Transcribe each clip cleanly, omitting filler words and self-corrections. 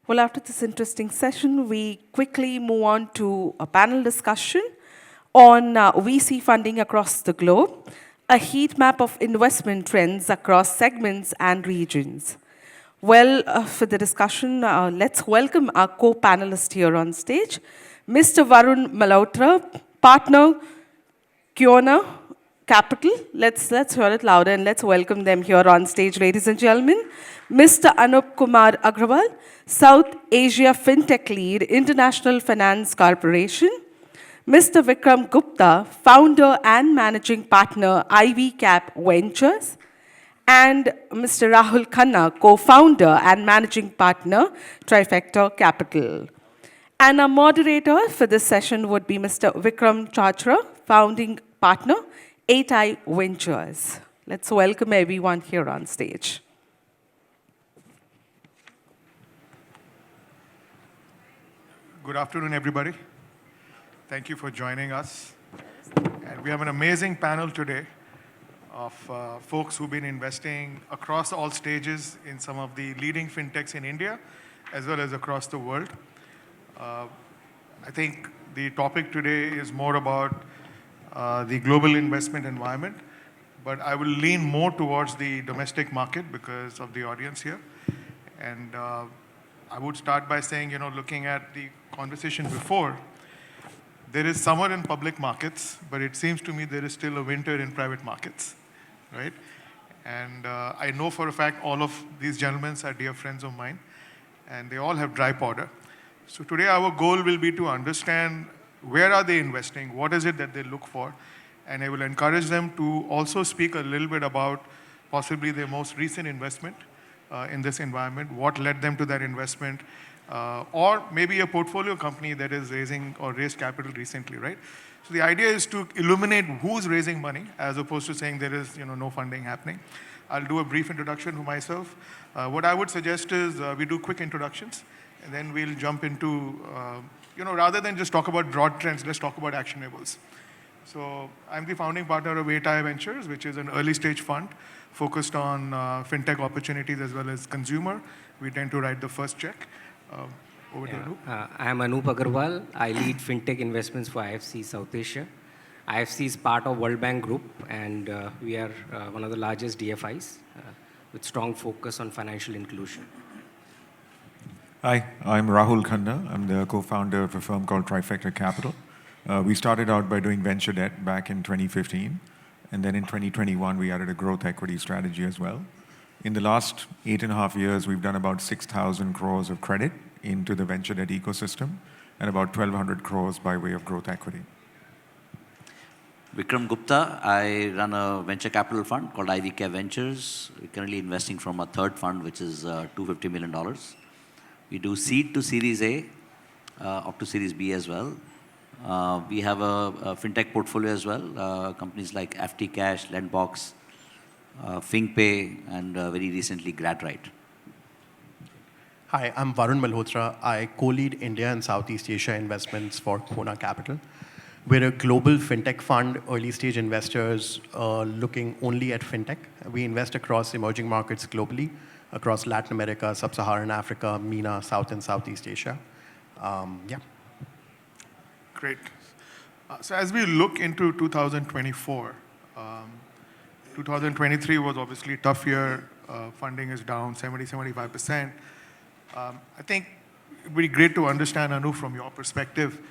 Well, after this interesting session, we quickly move on to a panel discussion on VC funding across the globe, a heat map of investment trends across segments and regions. Well, for the discussion, let's welcome our co-panelist here on stage, Mr. Varun Malhotra, partner, Quona Capital. Let's hear it louder and let's welcome them here on stage, ladies and gentlemen. Mr. Anup Kumar Agarwal, South Asia Fintech Lead, International Finance Corporation. Mr. Vikram Gupta, founder and managing partner, IvyCap Ventures. And Mr. Rahul Khanna, co-founder and managing partner, Trifecta Capital. And our moderator for this session would be Mr. Vikram Chachra, founding partner, 8i Ventures. Let's welcome everyone here on stage. Good afternoon, everybody. Thank you for joining us. And we have an amazing panel today of folks who've been investing across all stages in some of the leading fintechs in India, as well as across the world. I think the topic today is more about the global investment environment, but I will lean more towards the domestic market because of the audience here. And I would start by saying, looking at the conversation before, there is summer in public markets, but it seems to me there is still a winter in private markets, right? And I know for a fact all of these gentlemen are dear friends of mine, and they all have dry powder. So today our goal will be to understand where are they investing, what is it that they look for, and I will encourage them to also speak a little bit about possibly their most recent investment in this environment, what led them to that investment, or maybe a portfolio company that is raising or raised capital recently, right? So the idea is to illuminate who's raising money as opposed to saying there is no funding happening. I'll do a brief introduction to myself. What I would suggest is we do quick introductions and then we'll jump into, rather than just talk about broad trends, let's talk about actionables. So I'm the founding partner of 8i Ventures, which is an early stage fund focused on fintech opportunities as well as consumer. We tend to write the first check. Over to Anup. I am Anup Agarwal. I lead fintech investments for IFC South Asia. IFC is part of World Bank Group, and we are one of the largest DFIs with strong focus on financial inclusion. Hi, I'm Rahul Khanna. I'm the co-founder of a firm called Trifecta Capital. We started out by doing venture debt back in 2015, and then in 2021 we added a growth equity strategy as well. In the last 8.5 years, we've done about 6,000 crores of credit into the venture debt ecosystem and about 1,200 crores by way of growth equity. Vikram Gupta. I run a venture capital fund called IvyCap Ventures. We're currently investing from a third fund, which is $250 million. We do seed to Series A, up to Series B as well. We have a fintech portfolio as well, companies like FT Cash, Lendbox, FingPay, and very recently GradRight. Hi, I'm Varun Malhotra. I co-lead India and Southeast Asia investments for Quona Capital. We're a global fintech fund, early stage investors looking only at fintech. We invest across emerging markets globally, across Latin America, Sub-Saharan Africa, MENA, South and Southeast Asia. Great. So as we look into 2024, 2023 was obviously a tough year. Funding is down 75%. I think it would be great to understand, Anu, from your perspective,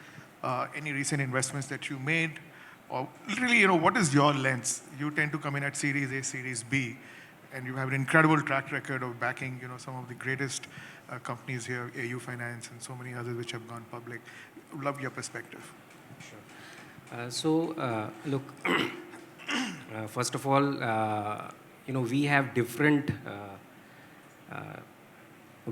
any recent investments that you made, or literally, what is your lens? You tend to come in at Series A, Series B, and you have an incredible track record of backing, some of the greatest companies here, AU Finance and so many others which have gone public. Love your perspective. Sure. Look, first of all, we have different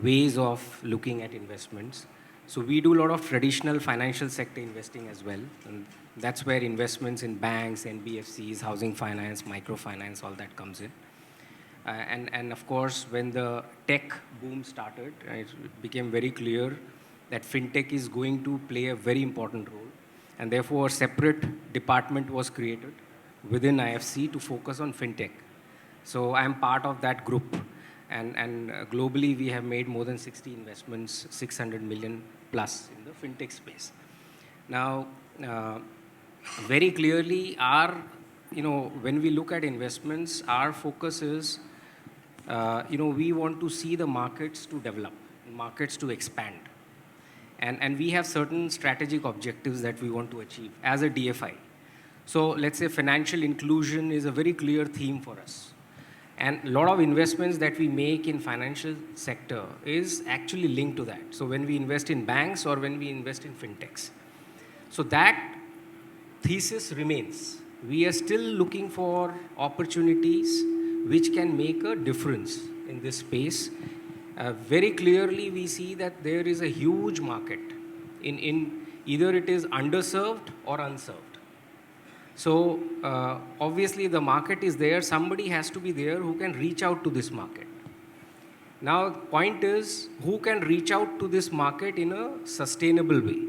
ways of looking at investments. So we do a lot of traditional financial sector investing as well. And that's where investments in banks, NBFCs, housing finance, microfinance, all that comes in. And of course, when the tech boom started, it became very clear that fintech is going to play a very important role. And therefore, a separate department was created within IFC to focus on fintech. So I'm part of that group. And globally, we have made more than 60 investments, 600 million plus in the fintech space. Now, very clearly, when we look at investments, our focus is, we want to see the markets to develop, markets to expand. And we have certain strategic objectives that we want to achieve as a DFI. So let's say financial inclusion is a very clear theme for us. And a lot of investments that we make in financial sector is actually linked to that. So when we invest in banks or when we invest in fintechs. So that thesis remains. We are still looking for opportunities which can make a difference in this space. Very clearly, we see that there is a huge market in either it is underserved or unserved. So obviously, the market is there. Somebody has to be there who can reach out to this market. Now, point is, who can reach out to this market in a sustainable way?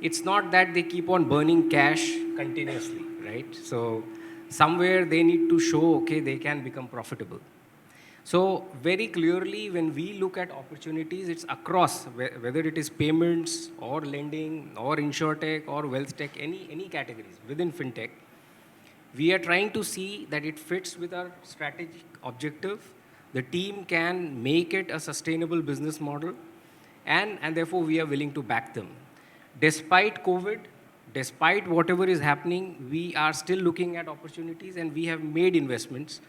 It's not that they keep on burning cash continuously, right? So somewhere they need to show, okay, they can become profitable. So very clearly, when we look at opportunities, it's across, whether it is payments or lending or insurtech or wealth tech, any categories within fintech, we are trying to see that it fits with our strategic objective. The team can make it a sustainable business model, and therefore we are willing to back them. Despite COVID, despite whatever is happening, we are still looking at opportunities, and we have made investments.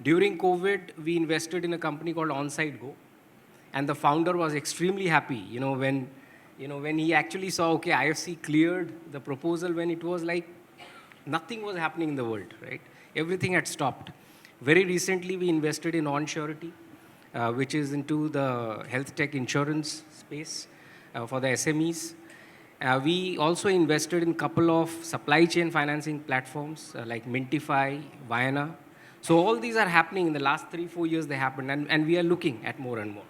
During COVID, we invested in a company called Onsite Go, and the founder was extremely happy, when he actually saw, okay, IFC cleared the proposal when it was like nothing was happening in the world, right? Everything had stopped. Very recently, we invested in OnSurety, which is into the health tech insurance space for the SMEs. We also invested in a couple of supply chain financing platforms like Mintify, Viana. So all these are happening in the last 3-4 years. They happened, and we are looking at more and more.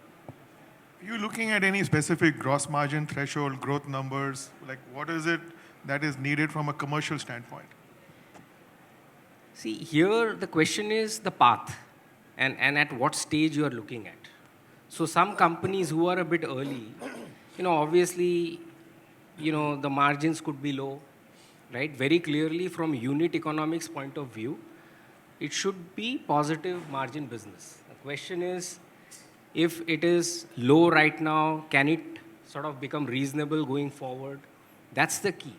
Are you looking at any specific gross margin threshold, growth numbers? Like, what is it that is needed from a commercial standpoint? See, here the question is the path and at what stage you are looking at. So some companies who are a bit early, obviously, the margins could be low, right? Very clearly from unit economics point of view, it should be positive margin business. The question is, if it is low right now, can it sort of become reasonable going forward? That's the key.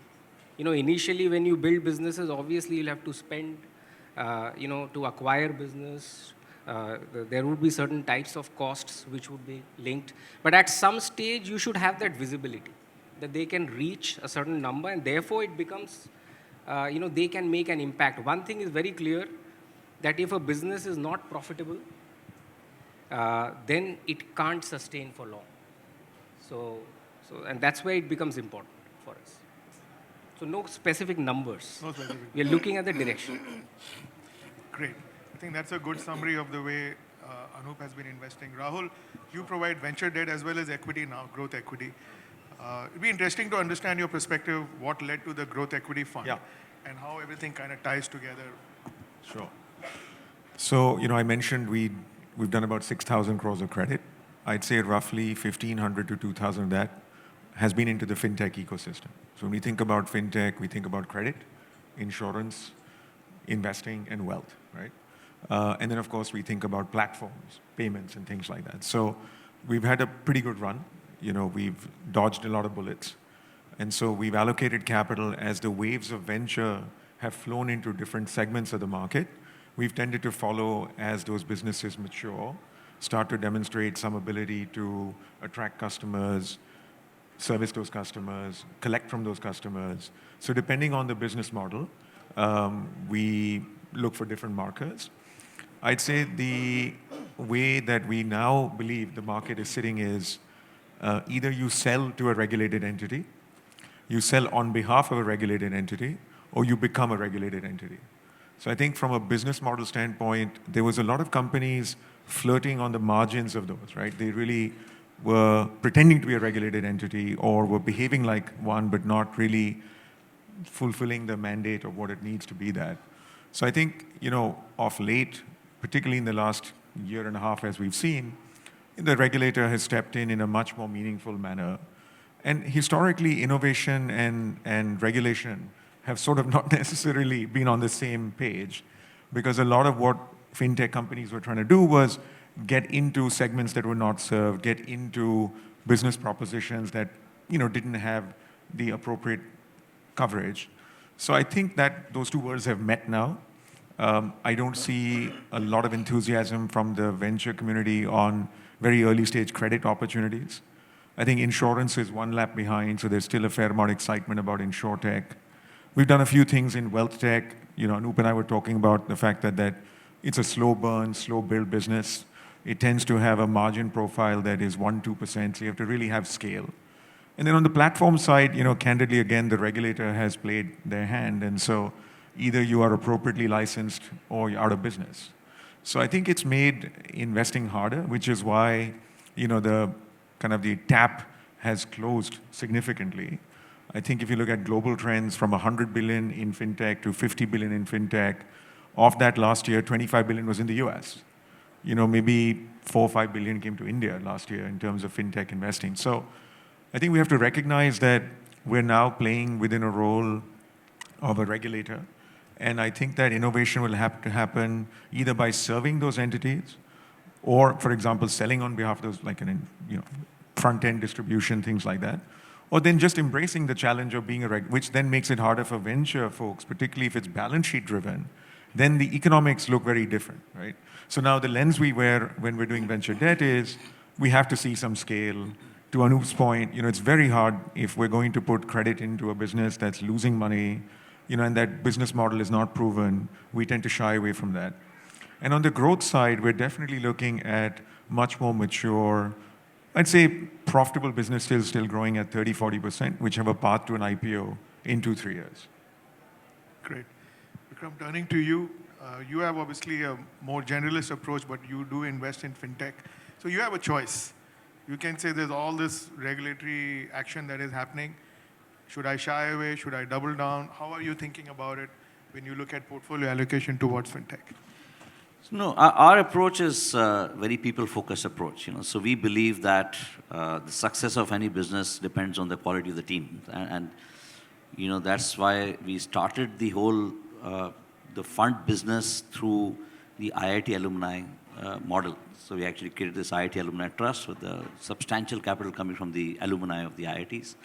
Initially when you build businesses, obviously you'll have to spend, to acquire business. There would be certain types of costs which would be linked. But at some stage, you should have that visibility, that they can reach a certain number, and therefore it becomes, they can make an impact. One thing is very clear, that if a business is not profitable, then it can't sustain for long. And that's where it becomes important for us. So no specific numbers. No specific. We are looking at the direction. Great. I think that's a good summary of the way Anup has been investing. Rahul, you provide venture debt as well as equity now, growth equity. It'd be interesting to understand your perspective, what led to the growth equity fund, and how everything kind of ties together. Sure. So, I mentioned we've done about 6,000 crores of credit. I'd say roughly 1,500 to 2,000 of that has been into the fintech ecosystem. So when we think about fintech, we think about credit, insurance, investing, and wealth, right? And then, of course, we think about platforms, payments, and things like that. So we've had a pretty good run. We've dodged a lot of bullets. And so we've allocated capital as the waves of venture have flown into different segments of the market. We've tended to follow as those businesses mature, start to demonstrate some ability to attract customers, service those customers, collect from those customers. So depending on the business model, we look for different markers. I'd say the way that we now believe the market is sitting is either you sell to a regulated entity, you sell on behalf of a regulated entity, or you become a regulated entity. So I think from a business model standpoint, there was a lot of companies flirting on the margins of those, right? They really were pretending to be a regulated entity or were behaving like one, but not really fulfilling the mandate of what it needs to be that. So I think, of late, particularly in the last year and a half, as we've seen, the regulator has stepped in a much more meaningful manner. And historically, innovation and regulation have sort of not necessarily been on the same page, because a lot of what fintech companies were trying to do was get into segments that were not served, get into business propositions that didn't have the appropriate coverage. So I think that those two worlds have met now. I don't see a lot of enthusiasm from the venture community on very early stage credit opportunities. I think insurance is one lap behind, so there's still a fair amount of excitement about insurtech. We've done a few things in wealth tech. Anup and I were talking about the fact that it's a slow burn, slow build business. It tends to have a margin profile that is 1-2%, so you have to really have scale. And then on the platform side, candidly, again, the regulator has played their hand, and so either you are appropriately licensed or you're out of business. So I think it's made investing harder, which is why, the tap has closed significantly. I think if you look at global trends from 100 billion in fintech to 50 billion in fintech, of that last year, 25 billion was in the US. Maybe 4 or 5 billion came to India last year in terms of fintech investing. So I think we have to recognize that we're now playing within a role of a regulator. And I think that innovation will have to happen either by serving those entities or, for example, selling on behalf of those, like front-end distribution, things like that. Or then just embracing the challenge of being which then makes it harder for venture folks, particularly if it's balance sheet driven. Then the economics look very different, right? So now the lens we wear when we're doing venture debt is we have to see some scale. To Anup's point, it's very hard if we're going to put credit into a business that's losing money, and that business model is not proven. We tend to shy away from that. And on the growth side, we're definitely looking at much more mature, I'd say profitable businesses still growing at 30-40%, which have a path to an IPO in 2-3 years. Great. Vikram, turning to you, you have obviously a more generalist approach, but you do invest in fintech. So you have a choice. You can say there's all this regulatory action that is happening. Should I shy away? Should I double down? How are you thinking about it when you look at portfolio allocation towards fintech? No, our approach is a very people-focused approach. So we believe that the success of any business depends on the quality of the team, and that's why we started the whole the fund business through the IIT alumni model. So we actually created this IIT Alumni Trust with a substantial capital coming from the alumni of the IITs,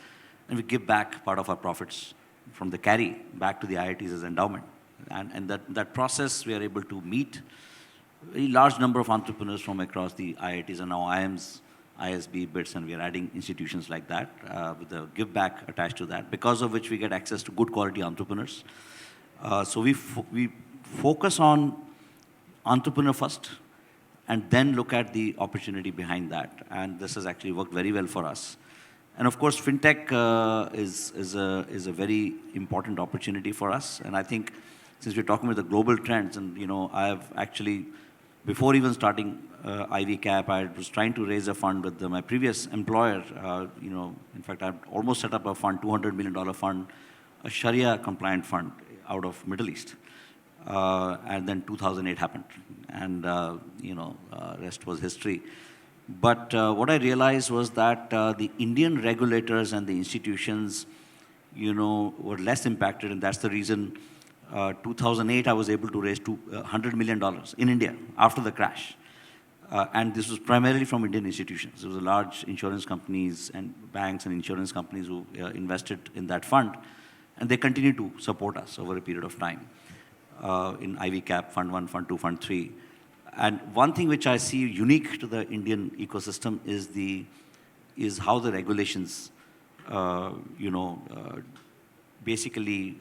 and we give back part of our profits from the carry back to the IITs as endowment. And that process, we are able to meet a very large number of entrepreneurs from across the IITs, and now IIMs, ISB, BITS, and we are adding institutions like that with the give back attached to that, because of which we get access to good quality entrepreneurs. So we focus on entrepreneur first, and then look at the opportunity behind that. And this has actually worked very well for us. And of course, fintech is a very important opportunity for us. And I think since we're talking about the global trends, and I have actually, before even starting IvyCap, I was trying to raise a fund with my previous employer. In fact, I've almost set up a fund, $200 million fund, a Sharia compliant fund out of Middle East. And then 2008 happened, and rest was history. But what I realized was that the Indian regulators and the institutions, were less impacted, and that's the reason 2008 I was able to raise $100 million in India after the crash. And this was primarily from Indian institutions. There was large insurance companies and banks and insurance companies who invested in that fund, and they continue to support us over a period of time in IvyCap, Fund 1, Fund 2, Fund 3. And one thing which I see unique to the Indian ecosystem is how the regulations, basically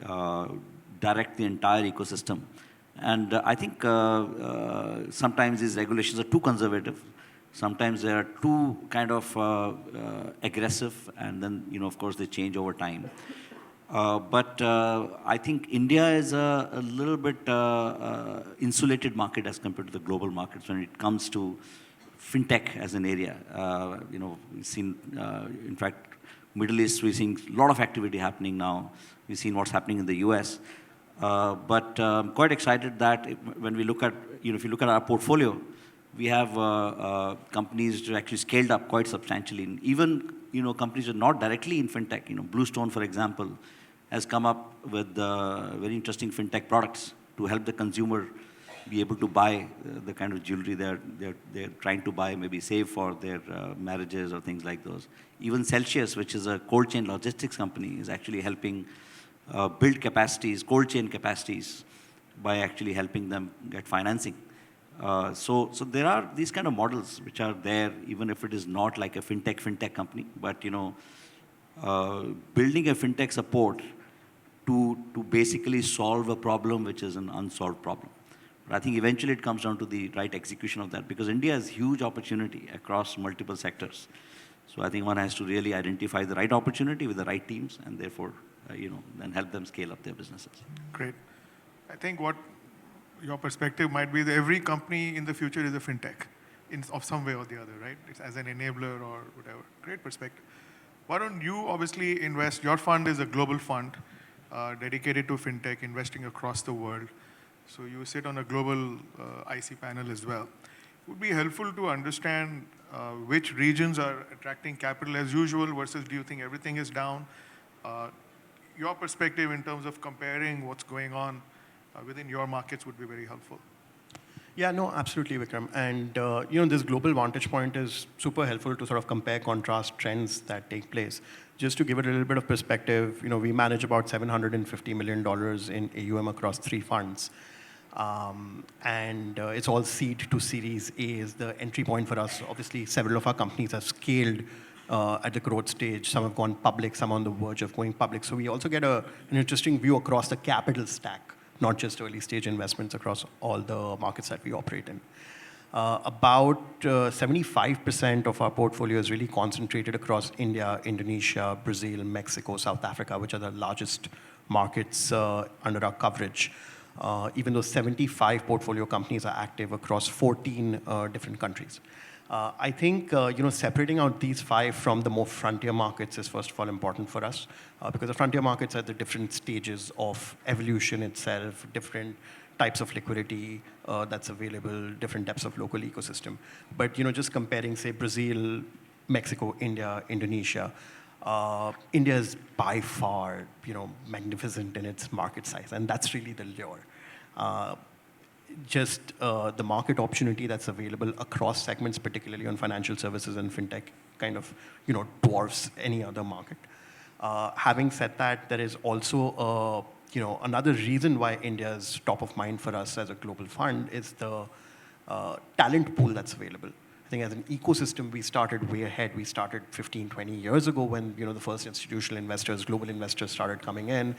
direct the entire ecosystem. And I think sometimes these regulations are too conservative. Sometimes they are too kind of aggressive, and then, of course, they change over time. But I think India is a little bit insulated market as compared to the global markets when it comes to fintech as an area. We've seen, in fact, Middle East, we're seeing a lot of activity happening now. We've seen what's happening in the US. But I'm quite excited that when we look at, if you look at our portfolio, we have companies that actually scaled up quite substantially. And even, companies that are not directly in fintech, Bluestone, for example, has come up with very interesting fintech products to help the consumer be able to buy the kind of jewelry they're trying to buy, maybe save for their marriages or things like those. Even Celsius, which is a cold chain logistics company, is actually helping build capacities, cold chain capacities, by actually helping them get financing. So there are these kind of models which are there, even if it is not like a fintech company, but building a fintech support to basically solve a problem which is an unsolved problem. But I think eventually it comes down to the right execution of that, because India has huge opportunity across multiple sectors. So I think one has to really identify the right opportunity with the right teams, and therefore, then help them scale up their businesses. Great. I think what your perspective might be that every company in the future is a fintech of some way or the other, right? It's as an enabler or whatever. Great perspective. Varun, you obviously invest, your fund is a global fund dedicated to fintech, investing across the world. So you sit on a global IC panel as well. It would be helpful to understand which regions are attracting capital as usual versus do you think everything is down? Your perspective in terms of comparing what's going on within your markets would be very helpful. Yeah, no, absolutely, Vikram. And this global vantage point is super helpful to sort of compare, contrast trends that take place. Just to give it a little bit of perspective, we manage about $750 million in AUM across 3 funds. And it's all seed to Series A is the entry point for us. Obviously, several of our companies have scaled at the growth stage. Some have gone public, some on the verge of going public. So we also get an interesting view across the capital stack, not just early stage investments across all the markets that we operate in. About 75% of our portfolio is really concentrated across India, Indonesia, Brazil, Mexico, South Africa, which are the largest markets under our coverage. Even though 75 portfolio companies are active across 14 different countries. I think separating out these 5 from the more frontier markets is first of all important for us, because the frontier markets are at the different stages of evolution itself, different types of liquidity that's available, different depths of local ecosystem. But just comparing, say, Brazil, Mexico, India, Indonesia, India is by far magnificent in its market size, and that's really the lure. Just the market opportunity that's available across segments, particularly on financial services and fintech, kind of dwarfs any other market. Having said that, there is also another reason why India is top of mind for us as a global fund is the talent pool that's available. I think as an ecosystem, we started way ahead. We started 15, 20 years ago when the first institutional investors, global investors started coming in.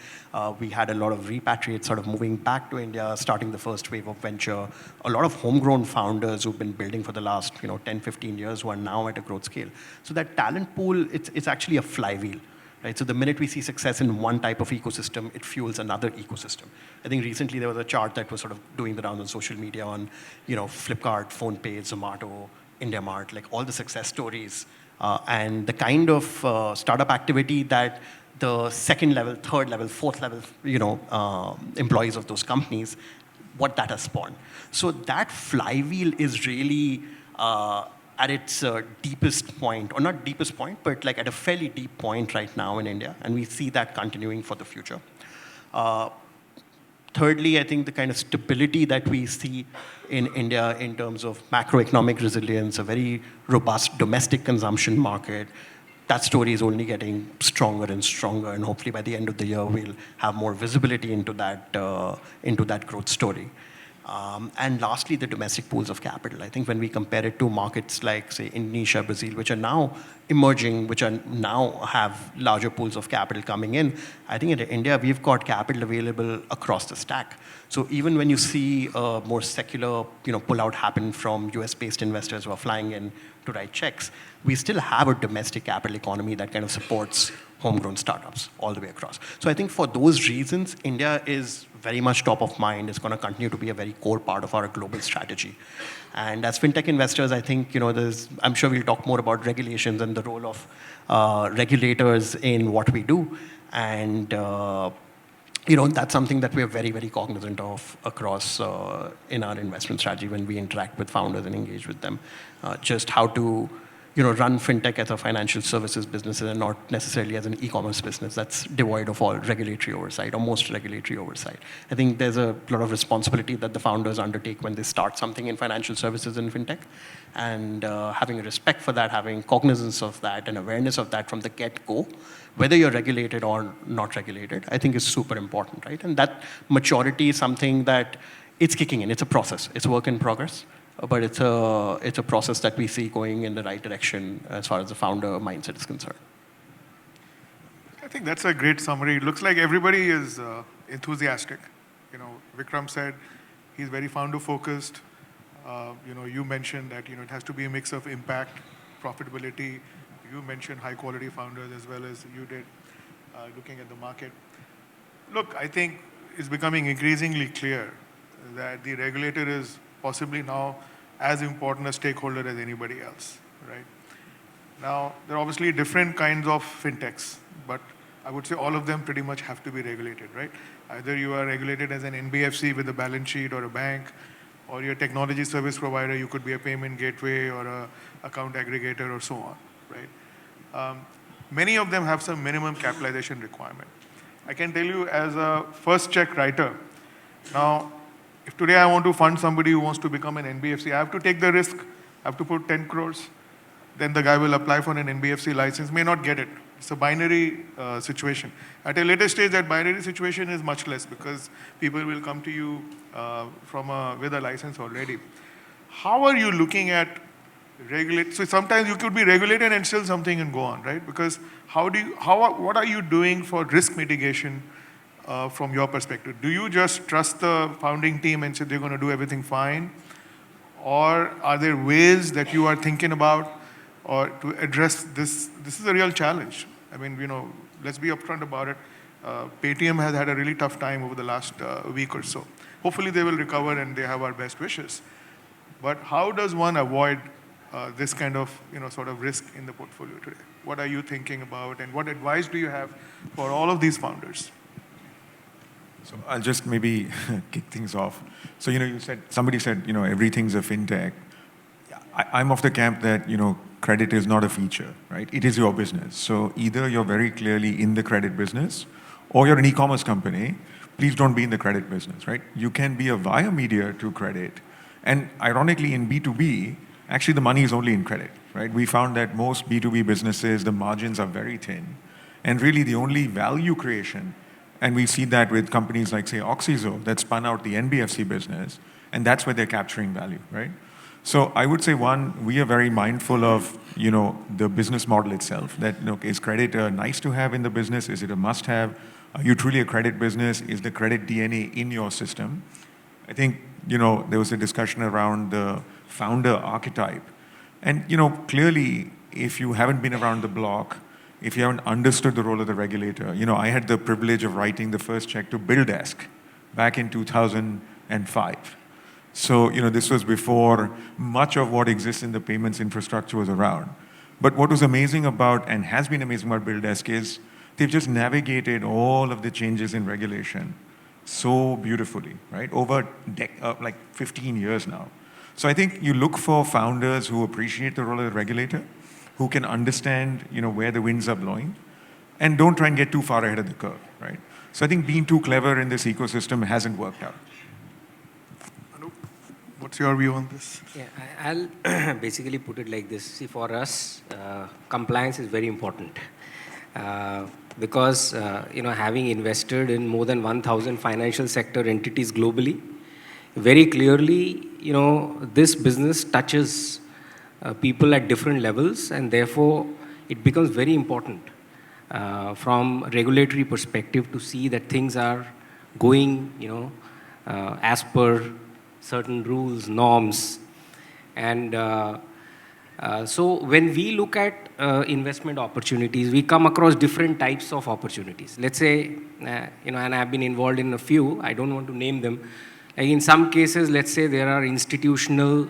We had a lot of repatriates sort of moving back to India, starting the first wave of venture. A lot of homegrown founders who've been building for the last 10, 15 years who are now at a growth scale. So that talent pool, it's actually a flywheel. Right? So the minute we see success in one type of ecosystem, it fuels another ecosystem. I think recently there was a chart that was sort of doing the rounds on social media on Flipkart, PhonePe, Zomato, IndiaMart, like all the success stories, and the kind of startup activity that the second level, third level, fourth level, employees of those companies, what that has spawned. So that flywheel is really at its deepest point, or not deepest point, but like at a fairly deep point right now in India, and we see that continuing for the future. Thirdly, I think the kind of stability that we see in India in terms of macroeconomic resilience, a very robust domestic consumption market, that story is only getting stronger and stronger, and hopefully by the end of the year we'll have more visibility into that growth story. And lastly, the domestic pools of capital. I think when we compare it to markets like, say, Indonesia, Brazil, which are now emerging, which are now have larger pools of capital coming in, I think in India, we've got capital available across the stack. So even when you see a more secular, pullout happen from US-based investors who are flying in to write checks, we still have a domestic capital economy that kind of supports homegrown startups all the way across. So I think for those reasons, India is very much top of mind. It's going to continue to be a very core part of our global strategy. And as fintech investors, I think, I'm sure we'll talk more about regulations and the role of regulators in what we do. And, that's something that we are very, very cognizant of across in our investment strategy when we interact with founders and engage with them. Just how to, run fintech as a financial services business and not necessarily as an e-commerce business that's devoid of all regulatory oversight or most regulatory oversight. I think there's a lot of responsibility that the founders undertake when they start something in financial services and fintech, and having a respect for that, having cognizance of that and awareness of that from the get-go, whether you're regulated or not regulated, I think is super important, right? And that maturity is something that it's kicking in. It's a process. It's a work in progress. But it's a process that we see going in the right direction as far as the founder mindset is concerned. I think that's a great summary. It looks like everybody is enthusiastic. Vikram said he's very founder-focused. You mentioned that it has to be a mix of impact, profitability. You mentioned high-quality founders as well as you did, looking at the market. Look, I think it's becoming increasingly clear that the regulator is possibly now as important a stakeholder as anybody else, right? Now, there are obviously different kinds of fintechs, but I would say all of them pretty much have to be regulated, right? Either you are regulated as an NBFC with a balance sheet or a bank, or you're a technology service provider, you could be a payment gateway or a account aggregator or so on, right? Many of them have some minimum capitalization requirement. I can tell you as a first check writer, now, if today I want to fund somebody who wants to become an NBFC, I have to take the risk, I have to put 10 crores. Then the guy will apply for an NBFC license, may not get it. It's a binary situation. At a later stage, that binary situation is much less because people will come to you with a license already. How are you looking at regulate? So sometimes you could be regulated and still something and go on, right? Because what are you doing for risk mitigation from your perspective? Do you just trust the founding team and say they're going to do everything fine? Or are there ways that you are thinking about or to address this? This is a real challenge. I mean, let's be upfront about it. Paytm has had a really tough time over the last week or so. Hopefully they will recover and they have our best wishes. But how does one avoid this kind of sort of risk in the portfolio today? What are you thinking about and what advice do you have for all of these founders? So I'll just maybe kick things off. So, somebody said, everything's a fintech. I'm of the camp that, credit is not a feature, right? It is your business. So either you're very clearly in the credit business or you're an e-commerce company. Please don't be in the credit business, right? You can be a via media to credit. And ironically, in B2B, actually the money is only in credit, right? We found that most B2B businesses, the margins are very thin. And really the only value creation, and we see that with companies like, say, Oxyzo, that spun out the NBFC business, and that's where they're capturing value, right? So I would say, one, we are very mindful of, the business model itself, that, is credit nice to have in the business? Is it a must-have? Are you truly a credit business? Is the credit DNA in your system? I think, there was a discussion around the founder archetype. And, clearly, if you haven't been around the block, if you haven't understood the role of the regulator, I had the privilege of writing the first check to BillDesk back in 2005. So, this was before much of what exists in the payments infrastructure was around. But what was amazing about, and has been amazing about BillDesk is they've just navigated all of the changes in regulation so beautifully, right? Over like 15 years now. So I think you look for founders who appreciate the role of the regulator, who can understand, where the winds are blowing, and don't try and get too far ahead of the curve, right? So I think being too clever in this ecosystem hasn't worked out. Anup, what's your view on this? Yeah, I'll basically put it like this. See, for us, compliance is very important. Because, having invested in more than 1,000 financial sector entities globally, very clearly, this business touches people at different levels, and therefore it becomes very important from regulatory perspective to see that things are going, as per certain rules, norms. And so when we look at investment opportunities, we come across different types of opportunities. Let's say, and I've been involved in a few, I don't want to name them. Like in some cases, let's say there are institutional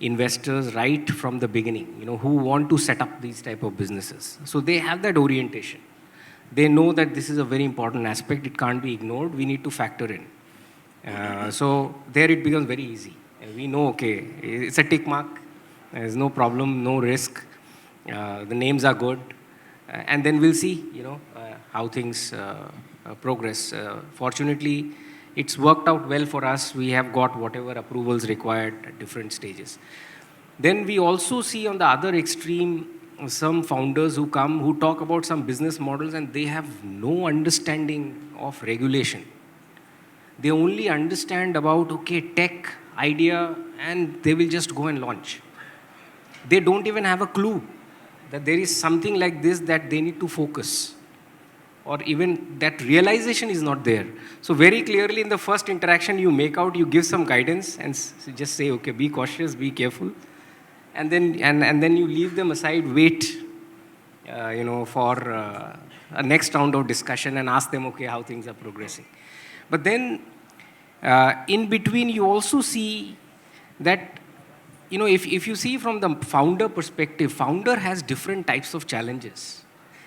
investors right from the beginning, who want to set up these type of businesses. So they have that orientation. they know that this is a very important aspect. It can't be ignored. We need to factor in. So there it becomes very easy. We know, okay, it's a tick mark. There's no problem, no risk. The names are good. And then we'll see, how things progress. Fortunately, it's worked out well for us. We have got whatever approvals required at different stages. Then we also see on the other extreme some founders who come, who talk about some business models and they have no understanding of regulation. They only understand about, okay, tech, idea, and they will just go and launch. They don't even have a clue that there is something like this that they need to focus. Or even that realization is not there. So very clearly in the first interaction you make out, you give some guidance and just say, okay, be cautious, be careful. And then you leave them aside, wait, for a next round of discussion and ask them, okay, how things are progressing. But then in between you also see that, if you see from the founder perspective, founder has different types of challenges.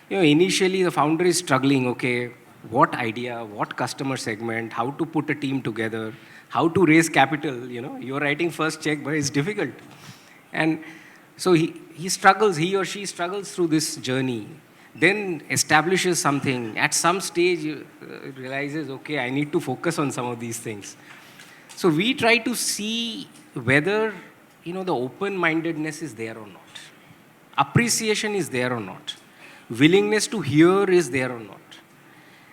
Initially the founder is struggling, okay, what idea, what customer segment, how to put a team together, how to raise capital, you're writing first check, but it's difficult. And so he struggles, he or she struggles through this journey, then establishes something. At some stage, realizes, okay, I need to focus on some of these things. So we try to see whether, the open-mindedness is there or not. Appreciation is there or not. Willingness to hear is there or not.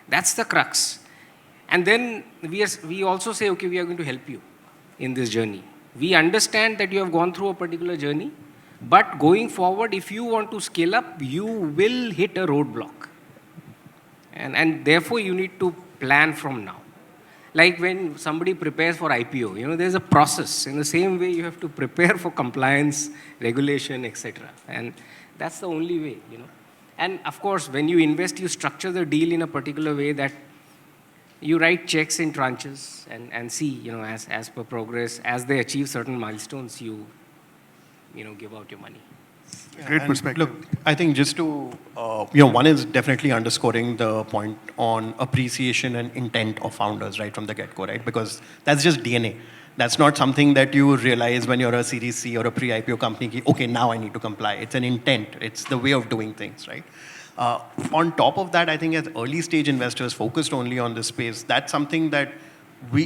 That's the crux. And then we also say, okay, we are going to help you in this journey. We understand that you have gone through a particular journey, but going forward, if you want to scale up, you will hit a roadblock. And therefore, you need to plan from now. Like when somebody prepares for IPO, there's a process. In the same way, you have to prepare for compliance, regulation, etc. And that's the only way, And of course, when you invest, you structure the deal in a particular way that you write checks in tranches and see, as per progress, as they achieve certain milestones, you give out your money. Great perspective. Look, I think just to, one is definitely underscoring the point on appreciation and intent of founders right from the get-go, right? Because that's just DNA. That's not something that you realize when you're a Series C or a pre-IPO company, okay, now I need to comply. It's an intent. It's the way of doing things, right? On top of that, I think as early stage investors focused only on this space, that's something that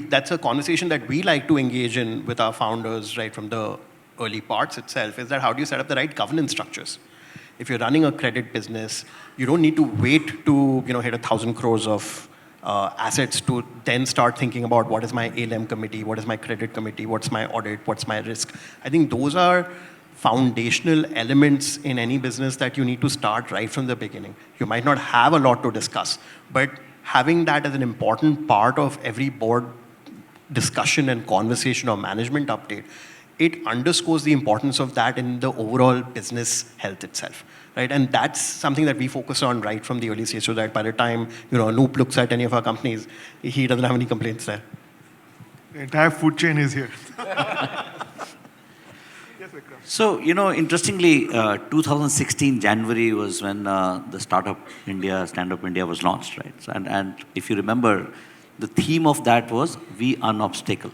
that's a conversation that we like to engage in with our founders right from the early parts itself, is that how do you set up the right governance structures? If you're running a credit business, you don't need to wait to hit 1,000 crores of assets to then start thinking about what is my ALM committee, what is my credit committee, what's my audit, what's my risk. I think those are foundational elements in any business that you need to start right from the beginning. You might not have a lot to discuss, but having that as an important part of every board discussion and conversation or management update, it underscores the importance of that in the overall business health itself, right? And that's something that we focus on right from the early stage, so that by the time Anup looks at any of our companies, he doesn't have any complaints there. The entire food chain is here. Yes, Vikram. So, interestingly, 2016 January was when the Stand Up India was launched, right? So, and if you remember, the theme of that was "We Unobstacle."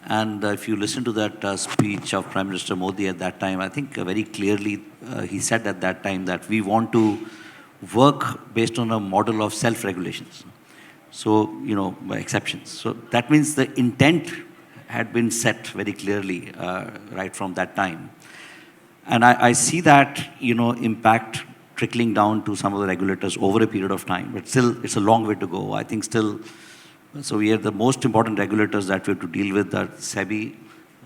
And if you listen to that speech of Prime Minister Modi at that time, I think very clearly he said at that time that we want to work based on a model of self-regulations. So, by exceptions. So that means the intent had been set very clearly right from that time. And I see that, impact trickling down to some of the regulators over a period of time. But still, it's a long way to go. I think still, so we have the most important regulators that we have to deal with are SEBI,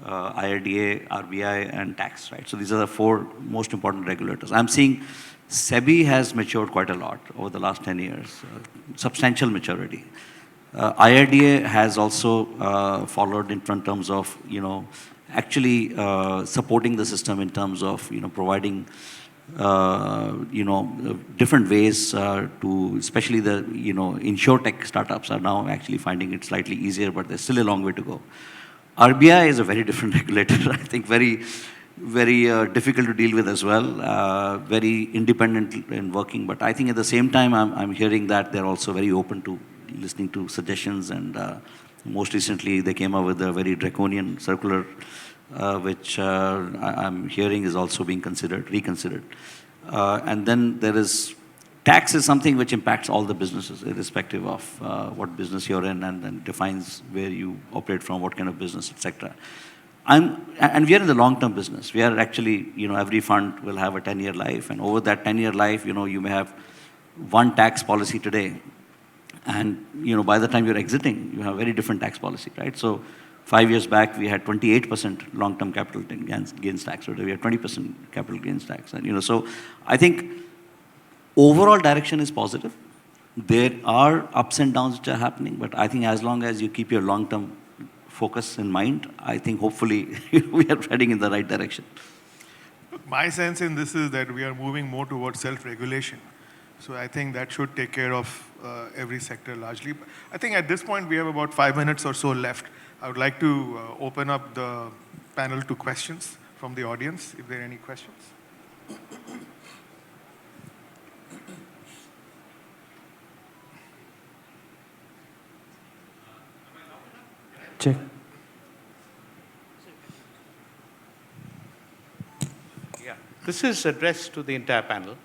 IRDA, RBI, and tax, right? So these are the four most important regulators. I'm seeing SEBI has matured quite a lot over the last 10 years, substantial maturity. IRDA has also followed in terms of, actually supporting the system in terms of, providing, different ways to, especially the, insurtech startups are now actually finding it slightly easier, but there's still a long way to go. RBI is a very different regulator, I think very, very difficult to deal with as well, very independent in working. But I think at the same time, I'm hearing that they're also very open to listening to suggestions. And most recently, they came up with a very draconian circular, which I'm hearing is also being reconsidered. And then there is tax is something which impacts all the businesses, irrespective of what business you're in, and defines where you operate from, what kind of business, etc. And we are in the long-term business. We are actually, every fund will have a 10-year life, and over that 10-year life, you may have one tax policy today, and by the time you're exiting, you have a very different tax policy, right? So 5 years back, we had 28% long-term capital gains tax. Today we have 20% capital gains tax, and so I think overall direction is positive. There are ups and downs which are happening, but I think as long as you keep your long-term focus in mind, I think hopefully we are heading in the right direction. My sense in this is that we are moving more towards self-regulation. So I think that should take care of every sector largely. I think at this point we have about 5 minutes or so left. I would like to open up the panel to questions from the audience, if there are any questions. Check. Yeah, this is addressed to the entire panel.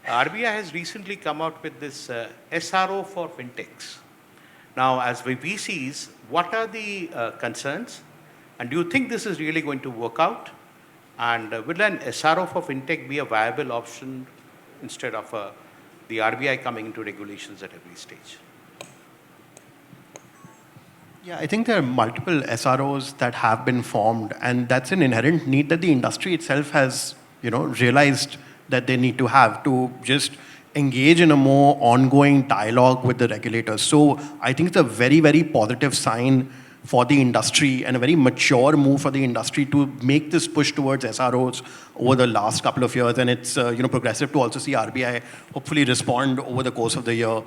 RBI has recently come out with this SRO for fintechs. Now, as VCs, what are the concerns? And do you think this is really going to work out? And will an SRO for fintech be a viable option instead of the RBI coming into regulations at every stage? Yeah, I think there are multiple SROs that have been formed, and that's an inherent need that the industry itself has, realized that they need to have to just engage in a more ongoing dialogue with the regulators. So I think it's a very, very positive sign for the industry and a very mature move for the industry to make this push towards SROs over the last couple of years. And it's progressive to also see RBI hopefully respond over the course of the year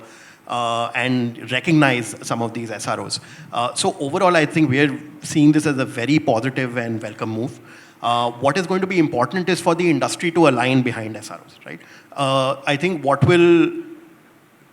and recognize some of these SROs. So overall, I think we're seeing this as a very positive and welcome move. What is going to be important is for the industry to align behind SROs, right? I think what will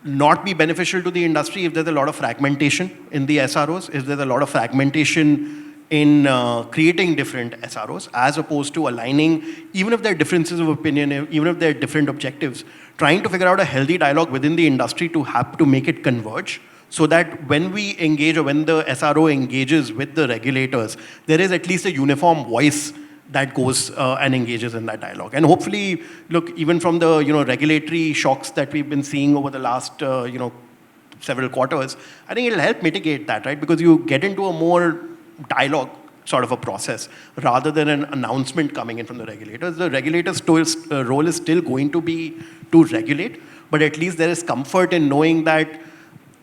not be beneficial to the industry if there's a lot of fragmentation in the SROs, if there's a lot of fragmentation in creating different SROs, as opposed to aligning, even if there are differences of opinion, even if there are different objectives, trying to figure out a healthy dialogue within the industry to have to make it converge, so that when we engage or when the SRO engages with the regulators, there is at least a uniform voice that goes and engages in that dialogue. And hopefully, look, even from the regulatory shocks that we've been seeing over the last several quarters, I think it'll help mitigate that, right? Because you get into a more dialogue sort of a process rather than an announcement coming in from the regulators. The regulator's role is still going to be to regulate, but at least there is comfort in knowing that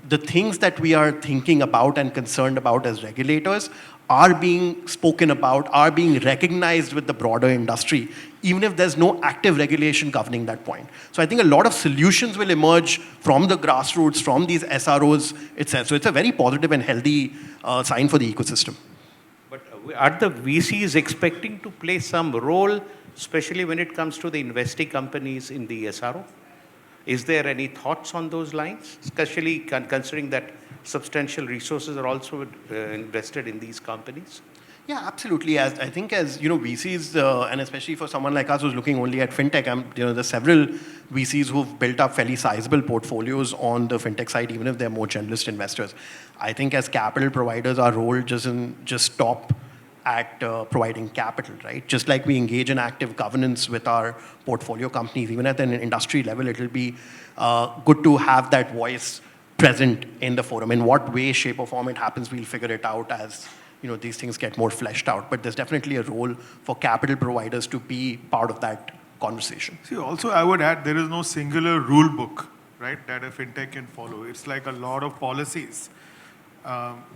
the things that we are thinking about and concerned about as regulators are being spoken about, are being recognized with the broader industry, even if there's no active regulation governing that point. So I think a lot of solutions will emerge from the grassroots, from these SROs itself. So it's a very positive and healthy sign for the ecosystem. But are the VCs expecting to play some role, especially when it comes to the investing companies in the SRO? Is there any thoughts on those lines, especially considering that substantial resources are also invested in these companies? Yeah, absolutely. I think as VCs, and especially for someone like us who's looking only at fintech, there's several VCs who've built up fairly sizable portfolios on the fintech side, even if they're more generalist investors. I think as capital providers, our role doesn't just stop at providing capital, right? Just like we engage in active governance with our portfolio companies, even at an industry level, it'll be good to have that voice present in the forum. In what way, shape, or form it happens, we'll figure it out as these things get more fleshed out. But there's definitely a role for capital providers to be part of that conversation. See, also I would add, there is no singular rule book, right, that a fintech can follow. It's like a lot of policies.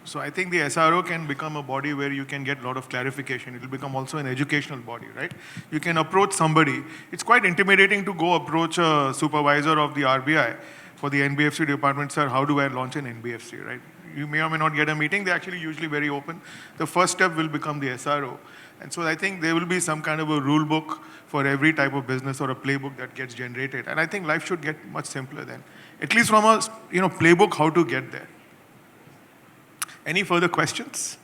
So I think the SRO can become a body where you can get a lot of clarification. It will become also an educational body, right? You can approach somebody. It's quite intimidating to go approach a supervisor of the RBI for the NBFC department, sir, how do I launch an NBFC, right? You may or may not get a meeting. They're actually usually very open. The first step will become the SRO. And so I think there will be some kind of a rule book for every type of business or a playbook that gets generated. And I think life should get much simpler then, at least from a playbook how to get there. Any further questions?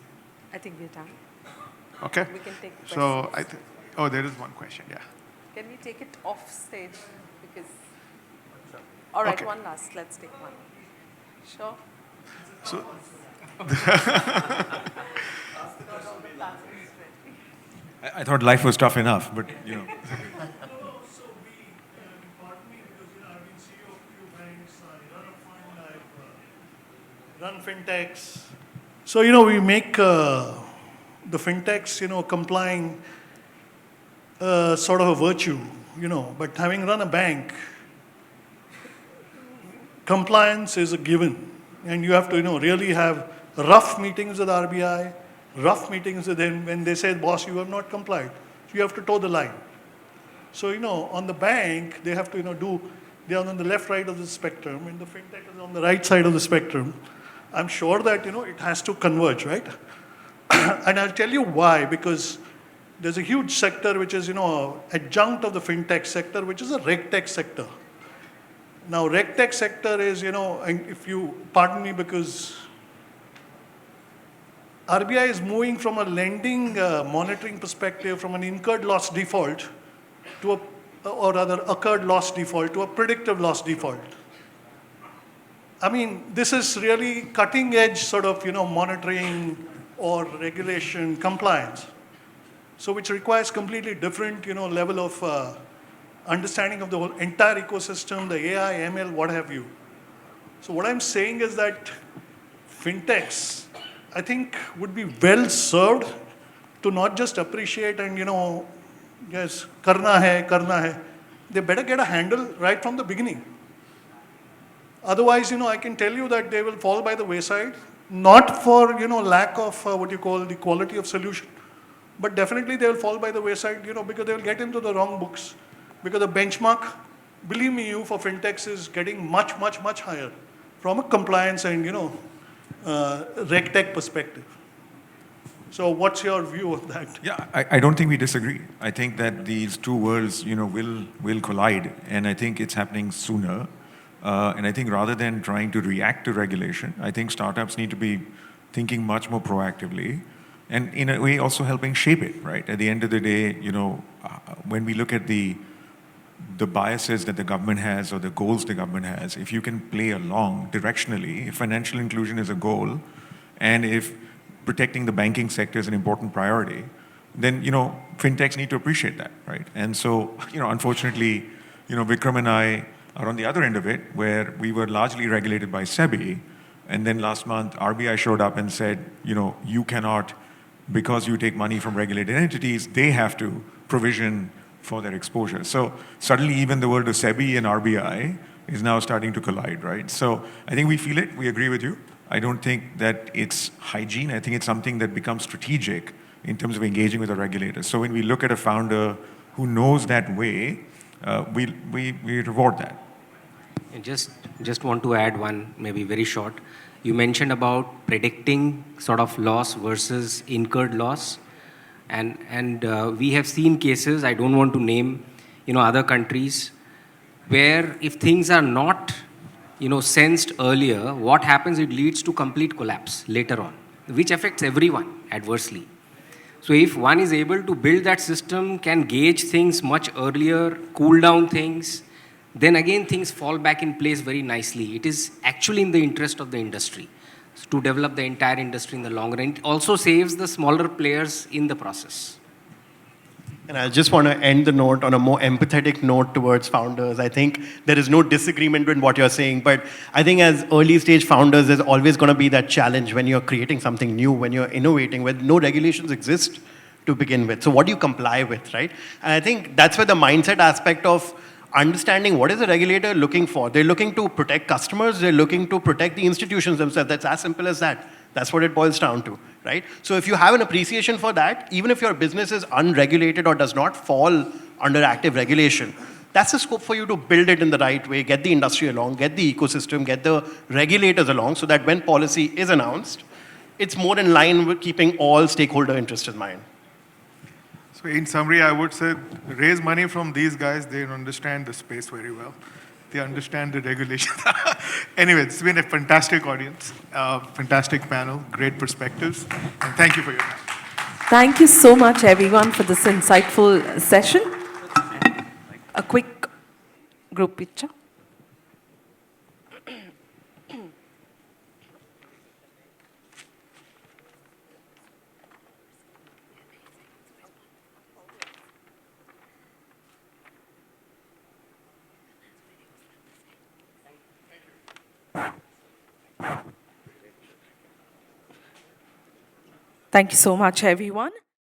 I think we're done. Okay. We can take questions. So there is one question. Yeah. Can we take it off stage? Because, all right, Okay. one last. Let's take one. Sure. So I thought life was tough enough, but So pardon me, because I've been CEO of few banks, I run a fund, I've run fintechs. So we make the fintechs, complying sort of a virtue, But having run a bank, compliance is a given, and you have to, really have rough meetings with RBI, rough meetings with them when they say, boss, you have not complied. So you have to toe the line. So, on the bank, they have to, they are on the left, right of the spectrum, and the fintech is on the right side of the spectrum. I'm sure that, it has to converge, right? And I'll tell you why, because there's a huge sector which is, adjunct of the fintech sector, which is a regtech sector. Now, regtech sector is, and if you pardon me, because RBI is moving from a lending monitoring perspective from an incurred loss default to or rather occurred loss default to a predictive loss default. I mean, this is really cutting edge sort of, monitoring or regulation compliance. So which requires completely different, level of understanding of the whole entire ecosystem, the AI, ML, what have you. So what I'm saying is that fintechs, I think, would be well served to not just appreciate and, yes, karna hai. They better get a handle right from the beginning. Otherwise, I can tell you that they will fall by the wayside, not for, lack of what you call the quality of solution, but definitely they will fall by the wayside, because they will get into the wrong books. Because the benchmark, believe me, for fintechs is getting much, much, much higher from a compliance and, regtech perspective. So what's your view of that? yeah, I don't think we disagree. I think that these two worlds, will collide, and I think it's happening sooner. And I think rather than trying to react to regulation, I think startups need to be thinking much more proactively, and in a way also helping shape it. Right at the end of the day, when we look at the biases that the government has or the goals the government has, if you can play along directionally, if financial inclusion is a goal, and if protecting the banking sector is an important priority, then, fintechs need to appreciate that, right? And so, unfortunately, Vikram and I are on the other end of it, where we were largely regulated by SEBI, and then last month, RBI showed up and said, you cannot, because you take money from regulated entities, they have to provision for their exposure. So suddenly even the world of SEBI and RBI is now starting to collide, right? So I think we feel it, we agree with you. I don't think that it's hygiene. I think it's something that becomes strategic in terms of engaging with the regulators. So when we look at a founder who knows that way, we reward that. And just want to add one, maybe very short. You mentioned about predicting sort of loss versus incurred loss. And we have seen cases, I don't want to name, other countries, where if things are not, sensed earlier, what happens, it leads to complete collapse later on, which affects everyone adversely. So if one is able to build that system, can gauge things much earlier, cool down things, then again things fall back in place very nicely. It is actually in the interest of the industry to develop the entire industry in the long run. It also saves the smaller players in the process. And I just want to end the note on a more empathetic note towards founders. I think there is no disagreement with what you're saying, but I think as early stage founders, there's always going to be that challenge when you're creating something new, when you're innovating, when no regulations exist to begin with. So what do you comply with, right? And I think that's where the mindset aspect of understanding what is the regulator looking for. They're looking to protect customers. They're looking to protect the institutions themselves. That's as simple as that. That's what it boils down to, right? So if you have an appreciation for that, even if your business is unregulated or does not fall under active regulation, that's the scope for you to build it in the right way, get the industry along, get the ecosystem, get the regulators along, so that when policy is announced, it's more in line with keeping all stakeholder interests in mind. So in summary, I would say raise money from these guys. They understand the space very well. They understand the regulations. Anyway, it's been a fantastic audience, fantastic panel, great perspectives, and thank you for your time. Thank you so much, everyone, for this insightful session. A quick group picture. Thank you so much, everyone.